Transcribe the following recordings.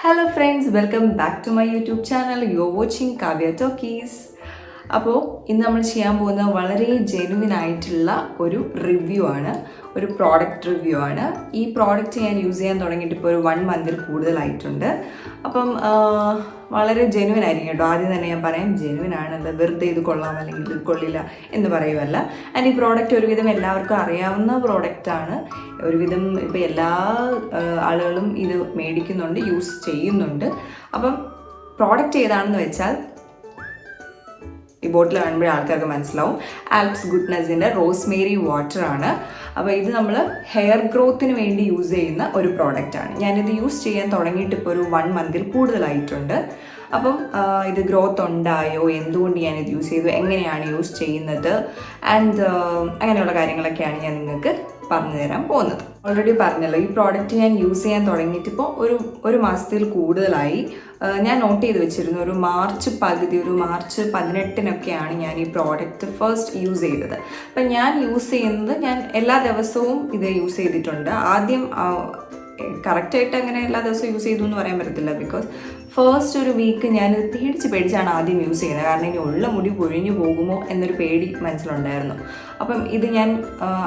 Hello friends, welcome back to my YouTube channel. You're watching Kavya Talkies. അപ്പോൾ ഇന്ന് നമ്മൾ ചെയ്യാൻ പോകുന്ന വളരെ ജെനുവിൻ ആയിട്ടുള്ള ഒരു റിവ്യൂ ആണ്, ഒരു പ്രോഡക്റ്റ് റിവ്യൂ ആണ്. ഈ പ്രോഡക്റ്റ് ഞാൻ യൂസ് ചെയ്യാൻ തുടങ്ങിയിട്ട് ഇപ്പോൾ ഒരു 1 മന്തിൽ കൂടുതലായിട്ടുണ്ട്. അപ്പം വളരെ ജെനുവിൻ ആയിരിക്കും കേട്ടോ. ആദ്യം തന്നെ ഞാൻ പറയാം, ജെനുവിൻ ആണല്ലോ, വെറുതെ ഇത് കൊള്ളാം അല്ലെങ്കിൽ ഇത് കൊള്ളില്ല എന്ന് പറയുമല്ല. ആൻഡ് ഈ പ്രോഡക്റ്റ് ഒരുവിധം എല്ലാവർക്കും അറിയാവുന്ന പ്രോഡക്റ്റാണ്. ഒരുവിധം ഇപ്പോൾ എല്ലാ ആളുകളും ഇത് മേടിക്കുന്നുണ്ട്, യൂസ് ചെയ്യുന്നുണ്ട്. അപ്പം പ്രോഡക്റ്റ് ഏതാണെന്ന് വെച്ചാൽ ഈ ബോട്ടിൽ കാണുമ്പോഴേ ആൾക്കാർക്ക് മനസ്സിലാവും. ആൽപ്സ് ഗുഡ്നസിൻ്റെ റോസ്മേരി വാട്ടറാണ്. അപ്പോൾ ഇത് നമ്മൾ ഹെയർ ഗ്രോത്തിന് വേണ്ടി യൂസ് ചെയ്യുന്ന ഒരു പ്രോഡക്റ്റാണ്. ഞാനിത് യൂസ് ചെയ്യാൻ തുടങ്ങിയിട്ട് ഇപ്പോൾ ഒരു 1 മന്തിൽ കൂടുതലായിട്ടുണ്ട്. അപ്പം ഇത് ഗ്രോത്ത് ഉണ്ടായോ, എന്തുകൊണ്ട് ഞാനിത് യൂസ് ചെയ്തു, എങ്ങനെയാണ് യൂസ് ചെയ്യുന്നത് ആൻഡ് അങ്ങനെയുള്ള കാര്യങ്ങളൊക്കെയാണ് ഞാൻ നിങ്ങൾക്ക് പറഞ്ഞു തരാൻ പോകുന്നത്. ഓൾറെഡി പറഞ്ഞല്ലോ, ഈ പ്രോഡക്റ്റ് ഞാൻ യൂസ് ചെയ്യാൻ തുടങ്ങിയിട്ടിപ്പോൾ ഒരു മാസത്തിൽ കൂടുതലായി. ഞാൻ നോട്ട് ചെയ്ത് വെച്ചിരുന്നു, ഒരു മാർച്ച് 18-നൊക്കെയാണ് ഞാൻ ഈ പ്രോഡക്റ്റ് ഫസ്റ്റ് യൂസ് ചെയ്തത്. അപ്പം ഞാൻ യൂസ് ചെയ്യുന്നത്, ഞാൻ എല്ലാ ദിവസവും ഇത് യൂസ് ചെയ്തിട്ടുണ്ട്. ആദ്യം കറക്റ്റായിട്ട് അങ്ങനെ എല്ലാ ദിവസവും യൂസ് ചെയ്തു എന്ന് പറയാൻ പറ്റത്തില്ല. ബിക്കോസ് ഫസ്റ്റ് ഒരു വീക്ക് ഞാനിത് പേടിച്ചാണ് ആദ്യം യൂസ് ചെയ്യുന്നത്. കാരണം ഇനി ഉള്ള മുടി പൊഴിഞ്ഞു പോകുമോ എന്നൊരു പേടി മനസ്സിലുണ്ടായിരുന്നു. അപ്പം ഇത് ഞാൻ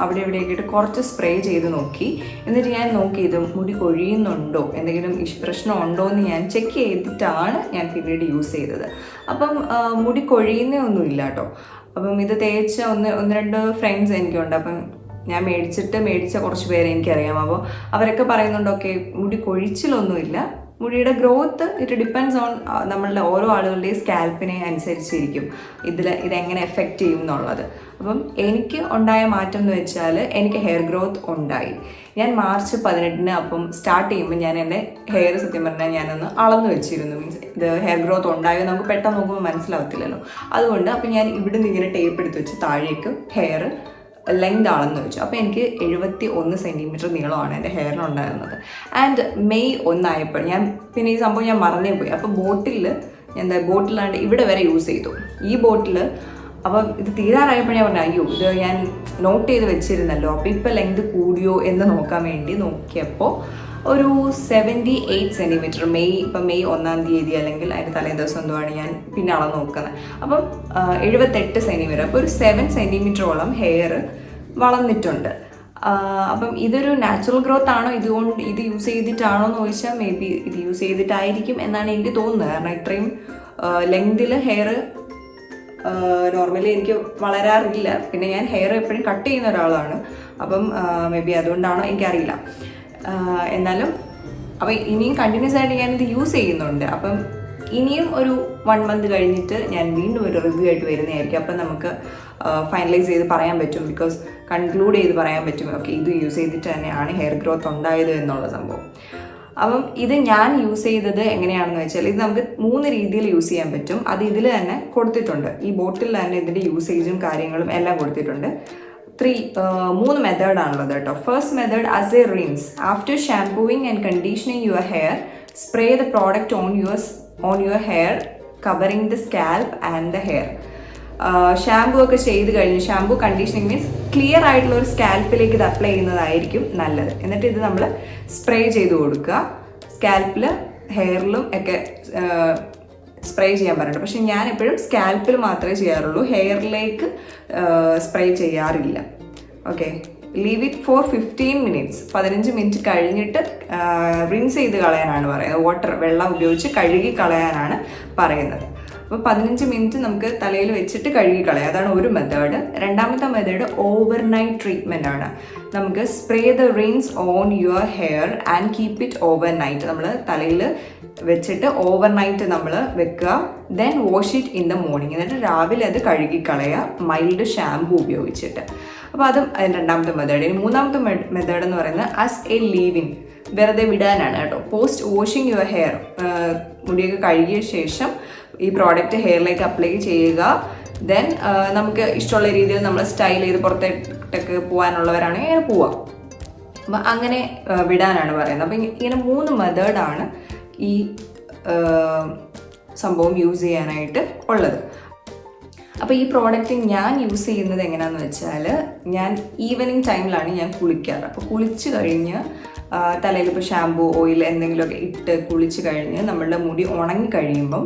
അവിടെ ഇവിടെയൊക്കെ കുറച്ച് സ്പ്രേ ചെയ്ത് നോക്കി. എന്നിട്ട് ഞാൻ നോക്കി ഇത് മുടി കൊഴിയുന്നുണ്ടോ, എന്തെങ്കിലും പ്രശ്നമുണ്ടോ എന്ന് ഞാൻ ചെക്ക് ചെയ്തിട്ടാണ് ഞാൻ പിന്നീട് യൂസ് ചെയ്തത്. അപ്പം മുടി കൊഴിയുന്നൊന്നുമില്ല കേട്ടോ. അപ്പം ഇത് തേച്ച ഒന്ന് രണ്ട് ഫ്രണ്ട്സ് എനിക്കുണ്ട്. അപ്പം ഞാൻ മേടിച്ച കുറച്ച് പേരെ എനിക്കറിയാം. അപ്പോൾ അവരൊക്കെ പറയുന്നുണ്ട്, ഓക്കെ, മുടി കൊഴിച്ചിലൊന്നുമില്ല, മുടിയുടെ ഗ്രോത്ത് ഇറ്റ് ഡിപ്പെൻഡ്സ് ഓൺ നമ്മളുടെ ഓരോ ആളുകളുടെയും സ്കാൽപ്പിനെ അനുസരിച്ചിരിക്കും ഇതെങ്ങനെ എഫക്റ്റ് ചെയ്യും എന്നുള്ളത്. അപ്പം എനിക്ക് ഉണ്ടായ മാറ്റം എന്ന് വെച്ചാൽ, എനിക്ക് ഹെയർ ഗ്രോത്ത് ഉണ്ടായി. ഞാൻ മാർച്ച് 18-ന് അപ്പം സ്റ്റാർട്ട് ചെയ്യുമ്പോൾ ഞാൻ എൻ്റെ ഹെയർ സത്യം പറഞ്ഞാൽ ഞാനൊന്ന് അളന്ന് വെച്ചിരുന്നു. മീൻസ് ഇത് ഹെയർ ഗ്രോത്ത് ഉണ്ടായോ നമുക്ക് പെട്ടെന്ന് നോക്കുമ്പോൾ മനസ്സിലാവത്തില്ലല്ലോ. അതുകൊണ്ട് അപ്പം ഞാൻ ഇവിടുന്ന് ഇങ്ങനെ ടേപ്പ് എടുത്ത് വെച്ച് താഴേക്ക് ഹെയർ ലെങ്ത് അളന്ന് വെച്ചു. അപ്പോൾ എനിക്ക് 71 സെൻറ്റിമീറ്റർ നീളമാണ് എൻ്റെ ഹെയറിനുണ്ടായിരുന്നത്. ആൻഡ് മെയ് 1 ആയപ്പോൾ പിന്നെ ഈ സംഭവം ഞാൻ മറന്നേ പോയി. അപ്പോൾ ബോട്ടിലാണ്ട് ഇവിടെ വരെ യൂസ് ചെയ്തു ഈ ബോട്ടിൽ. അപ്പം ഇത് തീരാറായപ്പോൾ ഞാൻ പറഞ്ഞു, അയ്യോ, ഇത് ഞാൻ നോട്ട് ചെയ്ത് വെച്ചിരുന്നല്ലോ, അപ്പോൾ ഇപ്പോൾ ലെങ്ത് കൂടിയോ എന്ന് നോക്കാൻ വേണ്ടി നോക്കിയപ്പോൾ ഒരു 78 സെൻറ്റിമീറ്റർ മെയ് 1-ാം തീയതി അല്ലെങ്കിൽ അതിൻ്റെ തലേ ദിവസം എന്തുവാണ് ഞാൻ പിന്നെ അളന്ന് നോക്കുന്നത്. അപ്പം 78 സെൻറ്റിമീറ്റർ, അപ്പോൾ ഒരു 7 സെൻറ്റിമീറ്ററോളം ഹെയർ വളർന്നിട്ടുണ്ട്. അപ്പം ഇതൊരു നാച്ചുറൽ ഗ്രോത്ത് ആണോ, ഇത് യൂസ് ചെയ്തിട്ടാണോ എന്ന് ചോദിച്ചാൽ മേ ബി ഇത് യൂസ് ചെയ്തിട്ടായിരിക്കും എന്നാണ് എനിക്ക് തോന്നുന്നത്. കാരണം ഇത്രയും ലെങ്തിൽ ഹെയർ നോർമലി എനിക്ക് വളരാറില്ല. പിന്നെ ഞാൻ ഹെയർ എപ്പോഴും കട്ട് ചെയ്യുന്ന ഒരാളാണ്. അപ്പം മേ ബി അതുകൊണ്ടാണോ എനിക്കറിയില്ല. എന്നാലും അപ്പം ഇനിയും കണ്ടിന്യൂസ് ആയിട്ട് ഞാനിത് യൂസ് ചെയ്യുന്നുണ്ട്. അപ്പം ഇനിയും ഒരു 1 മന്ത് കഴിഞ്ഞിട്ട് ഞാൻ വീണ്ടും ഒരു റിവ്യൂ ആയിട്ട് വരുന്നതായിരിക്കും. അപ്പം നമുക്ക് ഫൈനലൈസ് ചെയ്ത് പറയാൻ പറ്റും, ബിക്കോസ് കൺക്ലൂഡ് ചെയ്ത് പറയാൻ പറ്റും, ഓക്കെ, ഇത് യൂസ് ചെയ്തിട്ട് തന്നെയാണ് ഹെയർ ഗ്രോത്ത് ഉണ്ടായത് എന്നുള്ള സംഭവം. അപ്പം ഇത് ഞാൻ യൂസ് ചെയ്തത് എങ്ങനെയാണെന്ന് വെച്ചാൽ, ഇത് നമുക്ക് 3 രീതിയിൽ യൂസ് ചെയ്യാൻ പറ്റും. അത് ഇതിൽ തന്നെ കൊടുത്തിട്ടുണ്ട്, ഈ ബോട്ടിൽ തന്നെ ഇതിൻ്റെ യൂസേജും കാര്യങ്ങളും എല്ലാം കൊടുത്തിട്ടുണ്ട്. 3 മെത്തേഡാണുള്ളത് കേട്ടോ. First method, as a rinse after shampooing and conditioning your hair, spray the product on your hair covering the scalp and the hair. Shampoo ഒക്കെ ചെയ്ത് കഴിഞ്ഞ്, ഷാംപൂ കണ്ടീഷനിങ് മീൻസ് ക്ലിയർ ആയിട്ടുള്ള ഒരു സ്കാൽപ്പിലേക്ക് ഇത് അപ്ലൈ ചെയ്യുന്നതായിരിക്കും നല്ലത്. എന്നിട്ട് ഇത് നമ്മൾ സ്പ്രേ ചെയ്ത് കൊടുക്കുക. സ്കാൽപ്പിൽ ഹെയറിലും ഒക്കെ സ്പ്രേ ചെയ്യാൻ പറഞ്ഞിട്ടുണ്ട്. പക്ഷെ ഞാൻ എപ്പോഴും സ്കാൽപ്പിൽ മാത്രമേ ചെയ്യാറുള്ളൂ, ഹെയറിലേക്ക് സ്പ്രേ ചെയ്യാറില്ല. Okay, leave it for 15 minutes. 15 minute കഴിഞ്ഞിട്ട് റിൻസ് ചെയ്ത് കളയാനാണ് പറയുന്നത്. വെള്ളം ഉപയോഗിച്ച് കഴുകി കളയാനാണ് പറയുന്നത്. അപ്പോൾ 15 മിനിറ്റ് നമുക്ക് തലയിൽ വെച്ചിട്ട് കഴുകി കളയാം. അതാണ് ഒരു മെത്തേഡ്. രണ്ടാമത്തെ മെത്തേഡ് ഓവർനൈറ്റ് ട്രീറ്റ്മെൻ്റ് ആണ്. നമുക്ക് spray the rinse on your hair and keep it overnight. നമ്മൾ തലയിൽ വെച്ചിട്ട് ഓവർനൈറ്റ് നമ്മൾ വെക്കുക. Then wash it in the morning. എന്നിട്ട് രാവിലെ അത് കഴുകി കളയുക മൈൽഡ് ഷാംപൂ ഉപയോഗിച്ചിട്ട്. അപ്പോൾ അതും രണ്ടാമത്തെ മെത്തേഡ്. ഇനി മൂന്നാമത്തെ മെത്തേഡ് എന്ന് പറയുന്നത് ആസ് എ ലീവ് ഇൻ, വെറുതെ വിടാനാണ് കേട്ടോ. പോസ്റ്റ് വാഷിങ് യുവർ ഹെയർ, മുടിയൊക്കെ കഴുകിയ ശേഷം ഈ പ്രോഡക്റ്റ് ഹെയറിലേക്ക് അപ്ലൈ ചെയ്യുക. ദെൻ നമുക്ക് ഇഷ്ടമുള്ള രീതിയിൽ നമ്മൾ സ്റ്റൈൽ ചെയ്ത് പുറത്തേക്കൊക്കെ പോകാനുള്ളവരാണെങ്കിൽ അങ്ങനെ പോവാം. അപ്പം അങ്ങനെ വിടാനാണ് പറയുന്നത്. അപ്പം ഇങ്ങനെ 3 മെത്തേഡാണ് ഈ സംഭവം യൂസ് ചെയ്യാനായിട്ട് ഉള്ളത്. അപ്പോൾ ഈ പ്രോഡക്റ്റ് ഞാൻ യൂസ് ചെയ്യുന്നത് എങ്ങനെയാണെന്ന് വെച്ചാൽ, ഞാൻ ഈവനിങ് ടൈമിലാണ് ഞാൻ കുളിക്കാറ്. അപ്പോൾ കുളിച്ച് കഴിഞ്ഞ് തലയിൽ ഇപ്പോൾ ഷാമ്പൂ, ഓയിൽ എന്തെങ്കിലുമൊക്കെ ഇട്ട് കുളിച്ച് കഴിഞ്ഞ് നമ്മളുടെ മുടി ഉണങ്ങി കഴിയുമ്പം,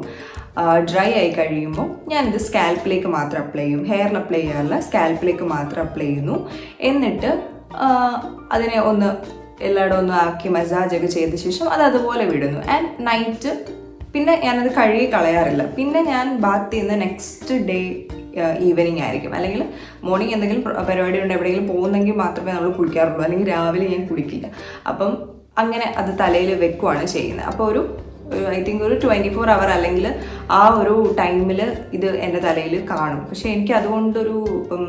ഡ്രൈ ആയി കഴിയുമ്പോൾ ഞാനിത് സ്കാൽപ്പിലേക്ക് മാത്രം അപ്ലൈ ചെയ്യും. ഹെയറിൽ അപ്ലൈ ചെയ്യാറില്ല, സ്കാൽപ്പിലേക്ക് മാത്രം അപ്ലൈ ചെയ്യുന്നു. എന്നിട്ട് അതിനെ ഒന്ന് എല്ലായിടും ഒന്ന് ആക്കി മസാജൊക്കെ ചെയ്ത ശേഷം അത് അതുപോലെ വിടുന്നു. ആൻഡ് നൈറ്റ് പിന്നെ ഞാനത് കഴുകി കളയാറില്ല. പിന്നെ ഞാൻ ബാത്ത് ചെയ്യുന്ന നെക്സ്റ്റ് ഡേ ഈവനിങ് ആയിരിക്കും, അല്ലെങ്കിൽ മോർണിംഗ് എന്തെങ്കിലും പരിപാടി ഉണ്ട് എവിടെയെങ്കിലും പോകുന്നെങ്കിൽ മാത്രമേ നമ്മൾ കുളിക്കാറുള്ളൂ, അല്ലെങ്കിൽ രാവിലെ ഞാൻ കുളിക്കില്ല. അപ്പം അങ്ങനെ അത് തലയിൽ വെക്കുവാണ് ചെയ്യുന്നത്. അപ്പോൾ ഒരു ഐ തിങ്ക് ഒരു 24 hour അല്ലെങ്കിൽ ആ ഒരു ടൈമിൽ ഇത് എൻ്റെ തലയിൽ കാണും. പക്ഷേ എനിക്ക് അതുകൊണ്ടൊരു ഇപ്പം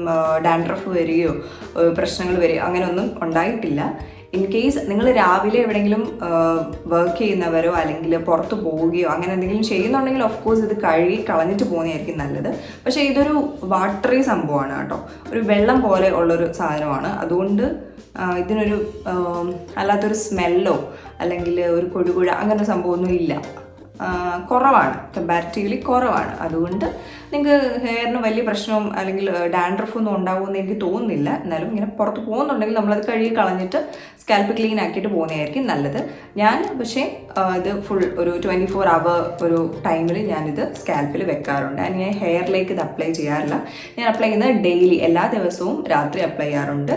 ഡാൻഡ്രഫ് വരികയോ പ്രശ്നങ്ങൾ വരികയോ അങ്ങനെയൊന്നും ഉണ്ടായിട്ടില്ല. ഇൻ കേസ് നിങ്ങൾ രാവിലെ എവിടെയെങ്കിലും വർക്ക് ചെയ്യുന്നവരോ അല്ലെങ്കിൽ പുറത്ത് പോവുകയോ അങ്ങനെ എന്തെങ്കിലും ചെയ്യുന്നുണ്ടെങ്കിൽ ഓഫ് കോഴ്സ് ഇത് കഴുകി കളഞ്ഞിട്ട് പോകുന്നതായിരിക്കും നല്ലത്. പക്ഷേ ഇതൊരു വാട്ടറി സംഭവമാണ് കേട്ടോ, ഒരു വെള്ളം പോലെ ഉള്ളൊരു സാധനമാണ്. അതുകൊണ്ട് ഇതിനൊരു അല്ലാത്തൊരു സ്മെല്ലോ അല്ലെങ്കിൽ ഒരു കൊഴുകുഴ അങ്ങനെ സംഭവമൊന്നും ഇല്ല, കുറവാണ്, കമ്പാരിറ്റീവ്ലി കുറവാണ്. അതുകൊണ്ട് നിങ്ങൾക്ക് ഹെയറിന് വലിയ പ്രശ്നവും അല്ലെങ്കിൽ ഡാൻഡ്രഫൊന്നും ഉണ്ടാകുമെന്ന് എനിക്ക് തോന്നുന്നില്ല. എന്നാലും ഇങ്ങനെ പുറത്ത് പോകുന്നുണ്ടെങ്കിൽ നമ്മളത് കഴുകി കളഞ്ഞിട്ട് സ്കാൽപ്പ് ക്ലീൻ ആക്കിയിട്ട് പോകുന്നതായിരിക്കും നല്ലത്. ഞാൻ പക്ഷേ ഇത് ഫുൾ ഒരു 24 hour ഒരു ടൈമിൽ ഞാനിത് സ്കാൽപ്പിൽ വെക്കാറുണ്ട്. ഞാൻ ഹെയറിലേക്ക് ഇത് അപ്ലൈ ചെയ്യാറില്ല. ഞാൻ അപ്ലൈ ചെയ്യുന്നത് ഡെയിലി, എല്ലാ ദിവസവും രാത്രി അപ്ലൈ ചെയ്യാറുണ്ട്.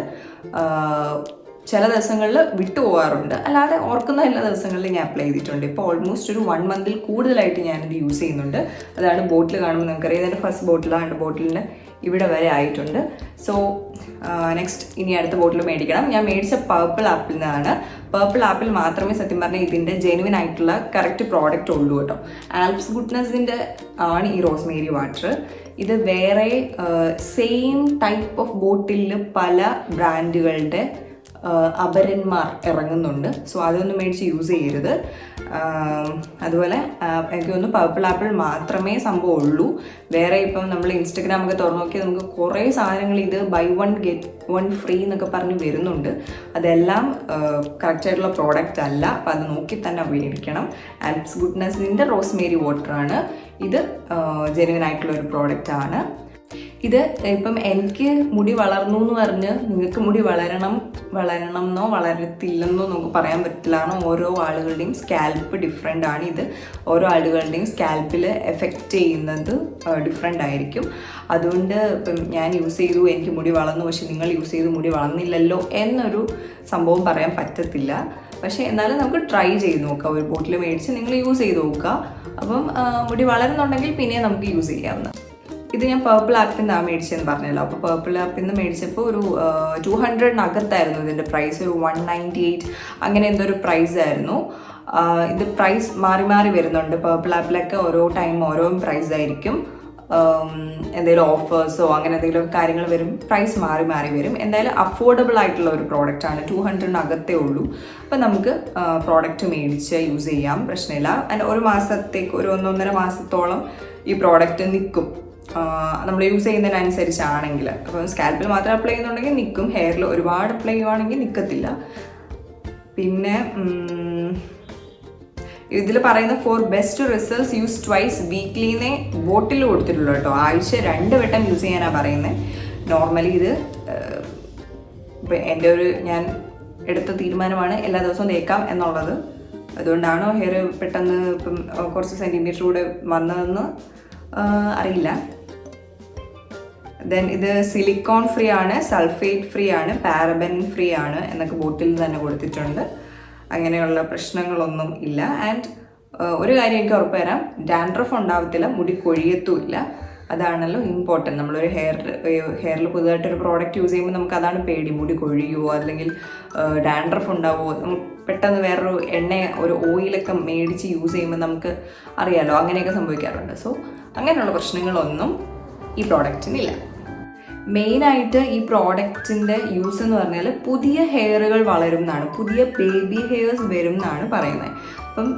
ചില ദിവസങ്ങളിൽ വിട്ടു പോകാറുണ്ട്, അല്ലാതെ ഓർക്കുന്ന എല്ലാ ദിവസങ്ങളിലും ഞാൻ അപ്ലൈ ചെയ്തിട്ടുണ്ട്. ഇപ്പോൾ ഓൾമോസ്റ്റ് ഒരു 1 month കൂടുതലായിട്ട് ഞാനിത് യൂസ് ചെയ്യുന്നുണ്ട്. അതാണ് ബോട്ടിൽ കാണുമ്പോൾ നിങ്ങൾക്കറിയാം, ഇതിൻ്റെ ഫസ്റ്റ് ബോട്ടിലാണ്, ബോട്ടിലിൻ്റെ ഇവിടെ വരെ ആയിട്ടുണ്ട്. സോ നെക്സ്റ്റ് ഇനി അടുത്ത ബോട്ടിൽ മേടിക്കണം. ഞാൻ മേടിച്ച പർപ്പിൾ ആപ്പിൽ നിന്നാണ്. പർപ്പിൾ ആപ്പിൽ മാത്രമേ സത്യം പറഞ്ഞാൽ ഇതിൻ്റെ ജെനുവിൻ ആയിട്ടുള്ള കറക്റ്റ് പ്രോഡക്റ്റ് ഉള്ളൂ കേട്ടോ. ആൽപ്സ് ഗുഡ്നസിൻ്റെ ആണ് ഈ റോസ്മേരി വാട്ടർ. ഇത് വേറെ സെയിം ടൈപ്പ് ഓഫ് ബോട്ടിലിൽ പല ബ്രാൻഡുകളുടെ അപരന്മാർ ഇറങ്ങുന്നുണ്ട്. സോ അതൊന്നും മേടിച്ച് യൂസ് ചെയ്യരുത്. അതുപോലെ എനിക്ക് തോന്നുന്നു പർപ്പിൾ ആപ്പിൾ മാത്രമേ സംഭവം ഉള്ളൂ. വേറെ ഇപ്പം നമ്മൾ ഇൻസ്റ്റഗ്രാമൊക്കെ തുറന്നു നോക്കിയാൽ നമുക്ക് കുറേ സാധനങ്ങൾ ഇത് buy 1 get 1 free എന്നൊക്കെ പറഞ്ഞ് വരുന്നുണ്ട്. അതെല്ലാം കറക്റ്റായിട്ടുള്ള പ്രോഡക്റ്റ് അല്ല. അപ്പം അത് നോക്കി തന്നെ മേടിക്കണം. ആൽപ്സ് ഗുഡ്നസിൻ്റെ റോസ്മേരി വാട്ടറാണ് ഇത്. ജെനുവിൻ ആയിട്ടുള്ള ഒരു പ്രോഡക്റ്റാണ് ഇത്. ഇപ്പം എനിക്ക് മുടി വളർന്നു എന്ന് പറഞ്ഞ് നിങ്ങൾക്ക് മുടി വളരണമെന്നോ വളരത്തില്ലെന്നോ നമുക്ക് പറയാൻ പറ്റില്ല. കാരണം ഓരോ ആളുകളുടെയും സ്കാൽപ്പ് ഡിഫറെൻ്റ് ആണ്. ഇത് ഓരോ ആളുകളുടെയും സ്കാൽപ്പിൽ എഫക്റ്റ് ചെയ്യുന്നത് ഡിഫറെൻ്റ് ആയിരിക്കും. അതുകൊണ്ട് ഇപ്പം ഞാൻ യൂസ് ചെയ്തു എനിക്ക് മുടി വളർന്നു, പക്ഷെ നിങ്ങൾ യൂസ് ചെയ്തു മുടി വളർന്നില്ലല്ലോ എന്നൊരു സംഭവം പറയാൻ പറ്റത്തില്ല. പക്ഷേ എന്നാലും നമുക്ക് ട്രൈ ചെയ്ത് നോക്കാം. ഒരു ബോട്ടിൽ മേടിച്ച് നിങ്ങൾ യൂസ് ചെയ്ത് നോക്കുക. അപ്പം മുടി വളരുന്നുണ്ടെങ്കിൽ പിന്നെ നമുക്ക് യൂസ് ചെയ്യാവുന്ന. ഇത് ഞാൻ പർപ്പിൾ ആപ്പിൽ നിന്നാണ് മേടിച്ചതെന്ന് പറഞ്ഞല്ലോ. അപ്പോൾ പർപ്പിൾ ആപ്പിൽ നിന്ന് മേടിച്ചപ്പോൾ ഒരു 200 ഇതിൻ്റെ പ്രൈസ്. ഒരു 198 അങ്ങനെ എന്തോ ഒരു പ്രൈസ് ആയിരുന്നു. ഇത് പ്രൈസ് മാറി മാറി വരുന്നുണ്ട്. പർപ്പിൾ ആപ്പിലൊക്കെ ഓരോ ടൈം ഓരോ പ്രൈസ് ആയിരിക്കും. എന്തെങ്കിലും ഓഫേഴ്സോ അങ്ങനെ എന്തെങ്കിലും കാര്യങ്ങൾ വരും, പ്രൈസ് മാറി മാറി വരും. എന്തായാലും അഫോർഡബിൾ ആയിട്ടുള്ള ഒരു പ്രോഡക്റ്റാണ്. 200 ഉള്ളൂ. അപ്പം നമുക്ക് പ്രോഡക്റ്റ് മേടിച്ച് യൂസ് ചെയ്യാം, പ്രശ്നമില്ല. ഒരു മാസത്തേക്ക് ഒരു 1-1.5 മാസത്തോളം ഈ പ്രോഡക്റ്റ് നിൽക്കും, നമ്മൾ യൂസ് ചെയ്യുന്നതിനനുസരിച്ചാണെങ്കിൽ. അപ്പം സ്കാൽപ്പിൽ മാത്രം അപ്ലൈ ചെയ്യുന്നുണ്ടെങ്കിൽ നിൽക്കും, ഹെയറിൽ ഒരുപാട് അപ്ലൈ ചെയ്യുവാണെങ്കിൽ നിൽക്കത്തില്ല. പിന്നെ ഇതിൽ പറയുന്ന for best results use twice വീക്ക്ലിന്നേ ബോട്ടിൽ കൊടുത്തിട്ടുള്ളൂ കേട്ടോ. ആഴ്ച 2 വട്ടം യൂസ് ചെയ്യാനാണ് പറയുന്നത്. നോർമലി ഇത് ഇപ്പം എൻ്റെ ഞാൻ എടുത്ത തീരുമാനമാണ് എല്ലാ ദിവസവും തേക്കാം എന്നുള്ളത്. അതുകൊണ്ടാണോ ഹെയർ പെട്ടെന്ന് ഇപ്പം കുറച്ച് സെൻറ്റിമീറ്റർ കൂടെ വന്നതെന്ന് അറിയില്ല. ദെൻ ഇത് സിലിക്കോൺ ഫ്രീ ആണ്, സൾഫേറ്റ് ഫ്രീ ആണ്, പാരബൻ ഫ്രീ ആണ് എന്നൊക്കെ ബോട്ടിൽ തന്നെ കൊടുത്തിട്ടുണ്ട്. അങ്ങനെയുള്ള പ്രശ്നങ്ങളൊന്നും ഇല്ല. ആൻഡ് ഒരു കാര്യം എനിക്ക് ഉറപ്പ് തരാം, ഡാൻഡ്രഫ് ഉണ്ടാവത്തില്ല, മുടി കൊഴിയത്തുമില്ല. അതാണല്ലോ ഇമ്പോർട്ടൻറ്റ്. നമ്മളൊരു ഹെയറിൽ പുതുതായിട്ടൊരു പ്രോഡക്റ്റ് യൂസ് ചെയ്യുമ്പോൾ നമുക്ക് അതാണ് പേടി, മുടി കൊഴിയുമോ അല്ലെങ്കിൽ ഡാൻഡ്രഫ് ഉണ്ടാവുമോ. പെട്ടെന്ന് വേറൊരു ഒരു ഓയിലൊക്കെ മേടിച്ച് യൂസ് ചെയ്യുമ്പോൾ നമുക്ക് അറിയാലോ, അങ്ങനെയൊക്കെ സംഭവിക്കാറുണ്ട്. സോ അങ്ങനെയുള്ള പ്രശ്നങ്ങളൊന്നും ഈ പ്രോഡക്റ്റിനില്ല. മെയിനായിട്ട് ഈ പ്രോഡക്റ്റിൻ്റെ യൂസ് എന്ന് പറഞ്ഞാൽ പുതിയ ഹെയറുകൾ വളരും എന്നാണ്, പുതിയ ബേബി ഹെയർസ് വരും എന്നാണ് പറയുന്നത്. അപ്പം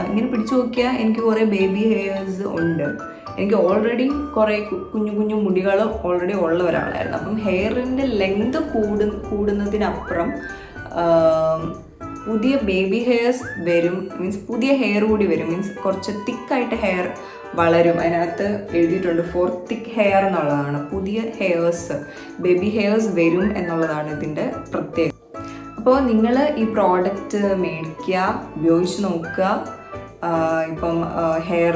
ഇങ്ങനെ പിടിച്ചു നോക്കിയാൽ എനിക്ക് കുറേ ബേബി ഹെയർസ് ഉണ്ട്. എനിക്ക് ഓൾറെഡി കുറേ കുഞ്ഞു കുഞ്ഞു മുടികൾ ഓൾറെഡി ഉള്ള ഒരാളായിരുന്നു. അപ്പം ഹെയറിൻ്റെ ലെങ്ത് കൂടുന്നതിനപ്പുറം പുതിയ ബേബി ഹെയർസ് വരും, മീൻസ് പുതിയ ഹെയർ കൂടി വരും, മീൻസ് കുറച്ച് തിക്കായിട്ട് ഹെയർ വളരും. അതിനകത്ത് എഴുതിയിട്ടുണ്ട് ഫോർ തിക്ക് ഹെയർ എന്നുള്ളതാണ്. പുതിയ ഹെയർസ്, ബേബി ഹെയർസ് വരും എന്നുള്ളതാണ് ഇതിൻ്റെ പ്രത്യേകത. അപ്പോൾ നിങ്ങൾ ഈ പ്രോഡക്റ്റ് മേടിക്കുക, ഉപയോഗിച്ച് നോക്കുക. ഇപ്പം ഹെയർ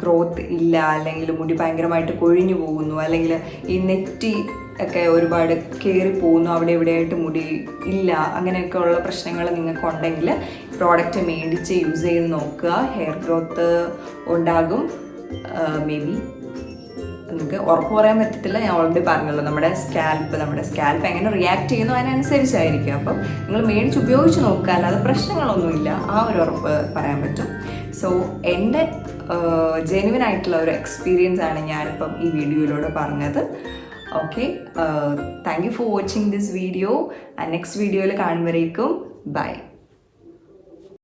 ഗ്രോത്ത് ഇല്ല, അല്ലെങ്കിൽ മുടി ഭയങ്കരമായിട്ട് കൊഴിഞ്ഞു പോകുന്നു, അല്ലെങ്കിൽ ഈ നെറ്റി ഒക്കെ ഒരുപാട് കയറി പോകുന്നു, അവിടെ ഇവിടെയായിട്ട് മുടി ഇല്ല, അങ്ങനെയൊക്കെ ഉള്ള പ്രശ്നങ്ങൾ നിങ്ങൾക്കുണ്ടെങ്കിൽ പ്രോഡക്റ്റ് മേടിച്ച് യൂസ് ചെയ്ത് നോക്കുക. ഹെയർ ഗ്രോത്ത് ഉണ്ടാകും. മേ ബി നമുക്ക് ഉറപ്പ് പറയാൻ പറ്റത്തില്ല. ഞാൻ ഓൾറെഡി പറഞ്ഞല്ലോ, നമ്മുടെ സ്കാൽപ്പ് എങ്ങനെ റിയാക്ട് ചെയ്യുന്നു അതിനനുസരിച്ചായിരിക്കും. അപ്പം നിങ്ങൾ മേടിച്ച് ഉപയോഗിച്ച് നോക്കുക, അല്ലാതെ പ്രശ്നങ്ങളൊന്നുമില്ല, ആ ഒരു ഉറപ്പ് പറയാൻ പറ്റും. സോ എൻ്റെ ജെന്യുവൻ ആയിട്ടുള്ള ഒരു എക്സ്പീരിയൻസ് ആണ് ഞാനിപ്പം ഈ വീഡിയോയിലൂടെ പറഞ്ഞത്. Okay, thank you for watching this video. Next വീഡിയോയിൽ കാണുമ്പോഴേക്കും ബൈ.